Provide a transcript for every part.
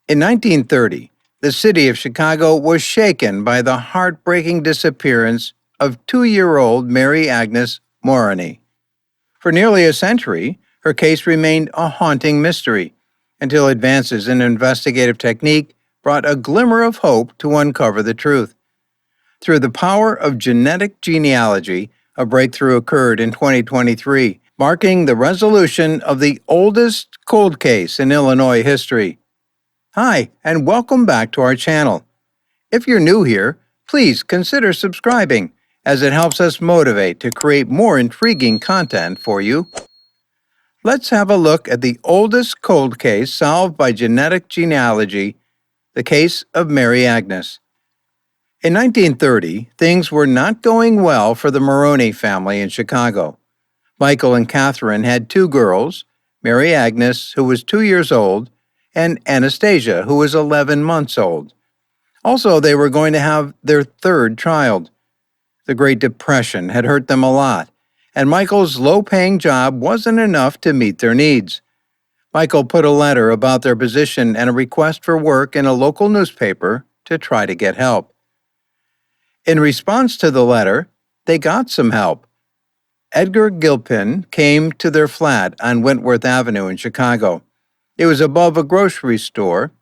In 1930, the city of Chicago was shaken by the heartbreaking disappearance of 2-year-old Mary Agnes Moroni. For nearly a century, her case remained a haunting mystery until advances in investigative technique brought a glimmer of hope to uncover the truth. Through the power of genetic genealogy, a breakthrough occurred in 2023, marking the resolution of the oldest cold case in Illinois history. Hi, and welcome back to our channel. If you're new here, please consider subscribing, as it helps us motivate to create more intriguing content for you. Let's have a look at the oldest cold case solved by genetic genealogy, the case of Mary Agnes. In 1930, things were not going well for the Moroni family in Chicago. Michael and Catherine had 2 girls, Mary Agnes, who was 2 years old, and Anastasia, who was 11 months old. Also, they were going to have their 3rd child. The Great Depression had hurt them a lot, and Michael's low-paying job wasn't enough to meet their needs. Michael put a letter about their position and a request for work in a local newspaper to try to get help. In response to the letter, they got some help. Edgar Gilpin came to their flat on Wentworth Avenue in Chicago. It was above a grocery store.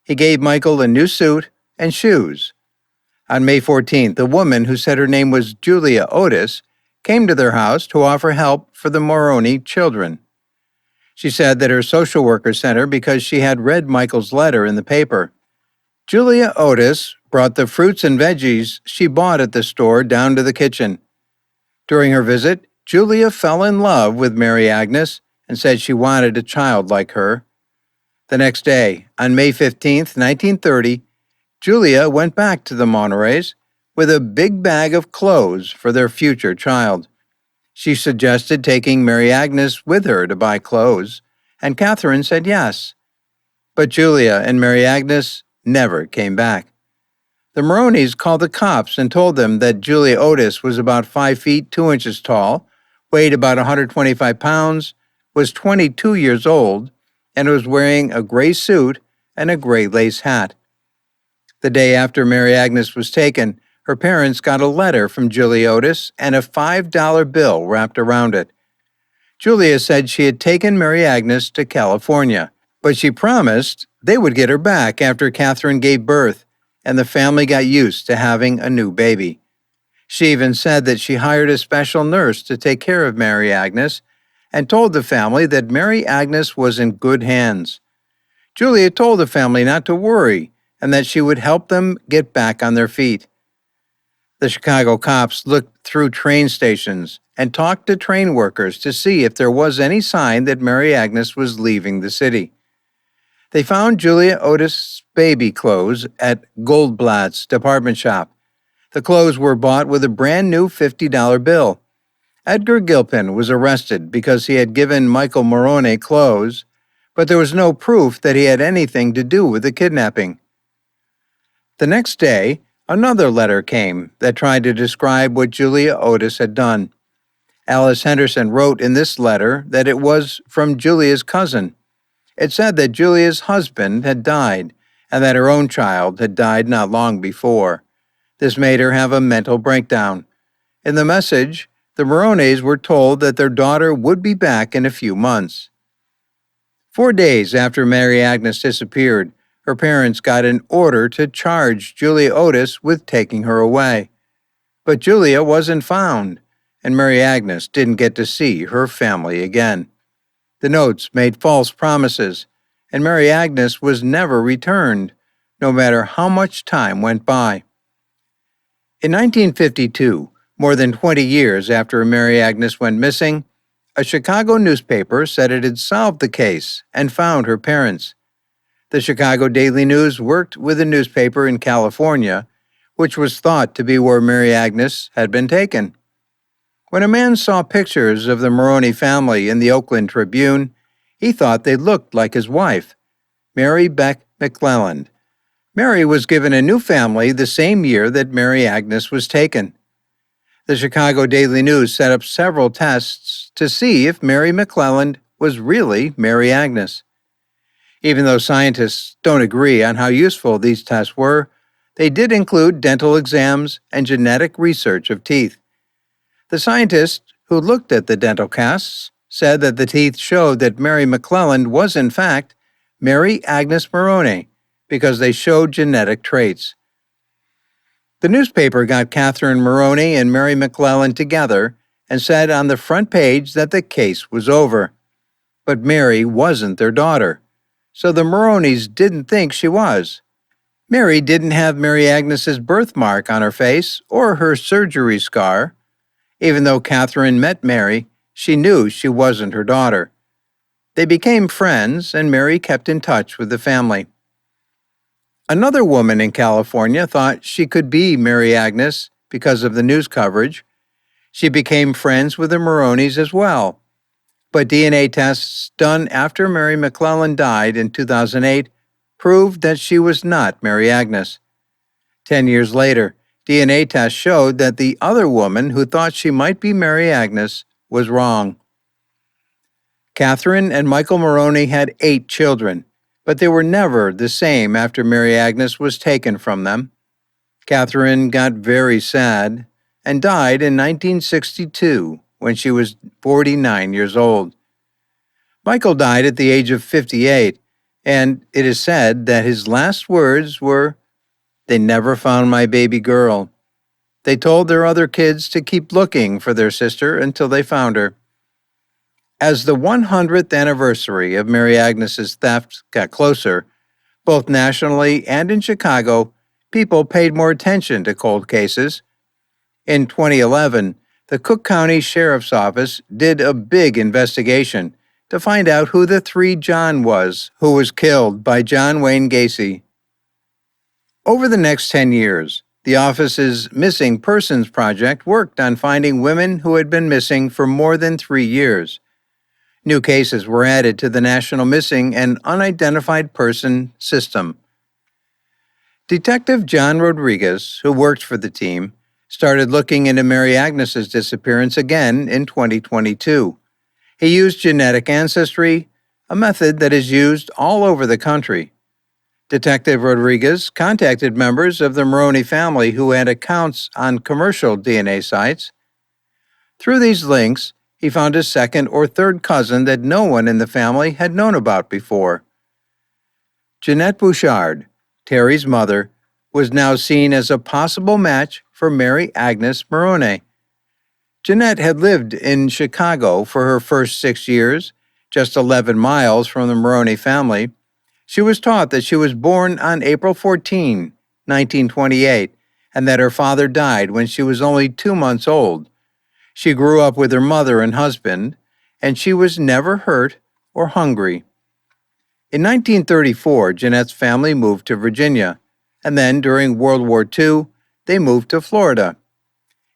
He gave Michael a new suit and shoes. On May 14th, a woman who said her name was Julia Otis came to their house to offer help for the Moroni children. She said that her social worker sent her because she had read Michael's letter in the paper. Julia Otis brought the fruits and veggies she bought at the store down to the kitchen. During her visit, Julia fell in love with Mary Agnes and said she wanted a child like her. The next day, on May 15th, 1930, Julia went back to the Monorays with a big bag of clothes for their future child. She suggested taking Mary Agnes with her to buy clothes, and Catherine said yes. But Julia and Mary Agnes never came back. The Moronis called the cops and told them that Julia Otis was about 5 feet 2 inches tall, weighed about 125 pounds, was 22 years old, and was wearing a gray suit and a gray lace hat. The day after Mary Agnes was taken, her parents got a letter from Julia Otis and a $5 bill wrapped around it. Julia said she had taken Mary Agnes to California, but she promised they would get her back after Catherine gave birth and the family got used to having a new baby. She even said that she hired a special nurse to take care of Mary Agnes and told the family that Mary Agnes was in good hands. Julia told the family not to worry and that she would help them get back on their feet. The Chicago cops looked through train stations and talked to train workers to see if there was any sign that Mary Agnes was leaving the city. They found Julia Otis' baby clothes at Goldblatt's department shop. The clothes were bought with a brand new $50 bill. Edgar Gilpin was arrested because he had given Michael Moroni clothes, but there was no proof that he had anything to do with the kidnapping. The next day, another letter came that tried to describe what Julia Otis had done. Alice Henderson wrote in this letter that it was from Julia's cousin. It said that Julia's husband had died and that her own child had died not long before. This made her have a mental breakdown. In the message, the Moronis were told that their daughter would be back in a few months. 4 days after Mary Agnes disappeared, her parents got an order to charge Julia Otis with taking her away. But Julia wasn't found, and Mary Agnes didn't get to see her family again. The notes made false promises, and Mary Agnes was never returned, no matter how much time went by. In 1952, more than 20 years after Mary Agnes went missing, a Chicago newspaper said it had solved the case and found her parents. The Chicago Daily News worked with a newspaper in California, which was thought to be where Mary Agnes had been taken. When a man saw pictures of the Moroni family in the Oakland Tribune, he thought they looked like his wife, Mary Beck McClelland. Mary was given a new family the same year that Mary Agnes was taken. The Chicago Daily News set up several tests to see if Mary McClelland was really Mary Agnes. Even though scientists don't agree on how useful these tests were, they did include dental exams and genetic research of teeth. The scientists who looked at the dental casts said that the teeth showed that Mary McClelland was, in fact, Mary Agnes Moroni because they showed genetic traits. The newspaper got Catherine Moroni and Mary McClelland together and said on the front page that the case was over. But Mary wasn't their daughter, so the Moronis didn't think she was. Mary didn't have Mary Agnes's birthmark on her face or her surgery scar. Even though Catherine met Mary, she knew she wasn't her daughter. They became friends, and Mary kept in touch with the family. Another woman in California thought she could be Mary Agnes because of the news coverage. She became friends with the Moronis as well. But DNA tests done after Mary McClelland died in 2008 proved that she was not Mary Agnes. 10 years later, DNA tests showed that the other woman who thought she might be Mary Agnes was wrong. Catherine and Michael Moroni had 8 children, but they were never the same after Mary Agnes was taken from them. Catherine got very sad and died in 1962 when she was 49 years old. Michael died at the age of 58, and it is said that his last words were, "They never found my baby girl." They told their other kids to keep looking for their sister until they found her. As the 100th anniversary of Mary Agnes's theft got closer, both nationally and in Chicago, people paid more attention to cold cases. In 2011, the Cook County Sheriff's Office did a big investigation to find out who the 3 John was who was killed by John Wayne Gacy. Over the next 10 years, the office's Missing Persons Project worked on finding women who had been missing for more than 3 years. New cases were added to the National Missing and Unidentified Person System. Detective John Rodriguez, who worked for the team, started looking into Mary Agnes's disappearance again in 2022. He used genetic ancestry, a method that is used all over the country. Detective Rodriguez contacted members of the Moroni family who had accounts on commercial DNA sites. Through these links, he found a second or third cousin that no one in the family had known about before. Jeanette Bouchard, Terry's mother, was now seen as a possible match for Mary Agnes Moroni. Jeanette had lived in Chicago for her first 6 years, just 11 miles from the Moroni family. She was taught that she was born on April 14, 1928, and that her father died when she was only 2 months old. She grew up with her mother and husband, and she was never hurt or hungry. In 1934, Jeanette's family moved to Virginia, and then during World War II, they moved to Florida.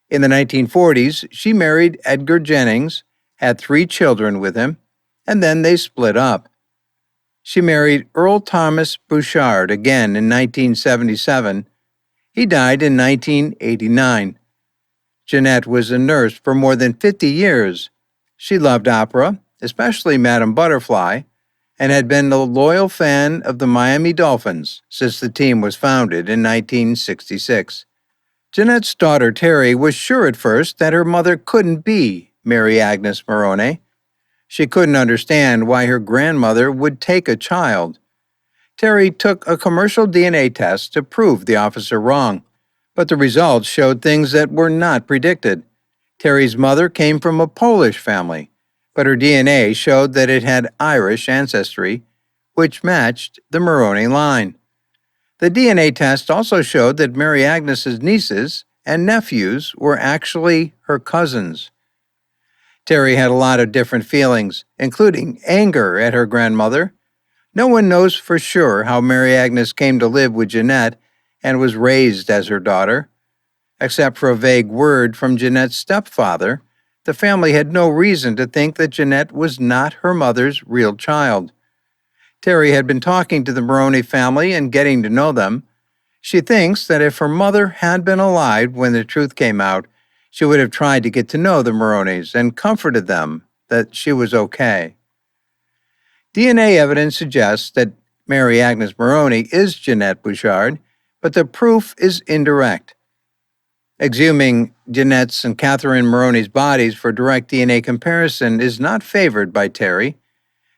In the 1940s, she married Edgar Jennings, had 3 children with him, and then they split up. She married Earl Thomas Bouchard again in 1977. He died in 1989. Jeanette was a nurse for more than 50 years. She loved opera, especially Madame Butterfly, and had been a loyal fan of the Miami Dolphins since the team was founded in 1966. Jeanette's daughter Terry was sure at first that her mother couldn't be Mary Agnes Moroni. She couldn't understand why her grandmother would take a child. Terry took a commercial DNA test to prove the officer wrong, but the results showed things that were not predicted. Terry's mother came from a Polish family, but her DNA showed that it had Irish ancestry, which matched the Moroni line. The DNA test also showed that Mary Agnes's nieces and nephews were actually her cousins. Terry had a lot of different feelings, including anger at her grandmother. No one knows for sure how Mary Agnes came to live with Jeanette and was raised as her daughter. Except for a vague word from Jeanette's stepfather, the family had no reason to think that Jeanette was not her mother's real child. Terry had been talking to the Moroni family and getting to know them. She thinks that if her mother had been alive when the truth came out, she would have tried to get to know the Moronis and comforted them that she was okay. DNA evidence suggests that Mary Agnes Moroni is Jeanette Bouchard, but the proof is indirect. Exhuming Jeanette's and Catherine Moroni's bodies for direct DNA comparison is not favored by Terry.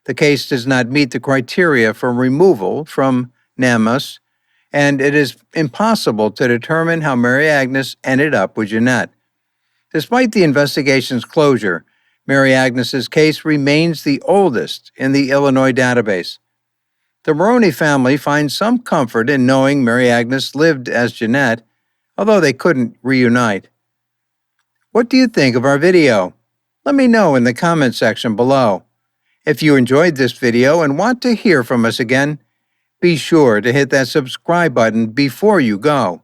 The case does not meet the criteria for removal from NamUs, and it is impossible to determine how Mary Agnes ended up with Jeanette. Despite the investigation's closure, Mary Agnes's case remains the oldest in the Illinois database. The Moroni family finds some comfort in knowing Mary Agnes lived as Jeanette, although they couldn't reunite. What do you think of our video? Let me know in the comment section below. If you enjoyed this video and want to hear from us again, be sure to hit that subscribe button before you go.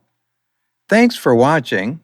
Thanks for watching.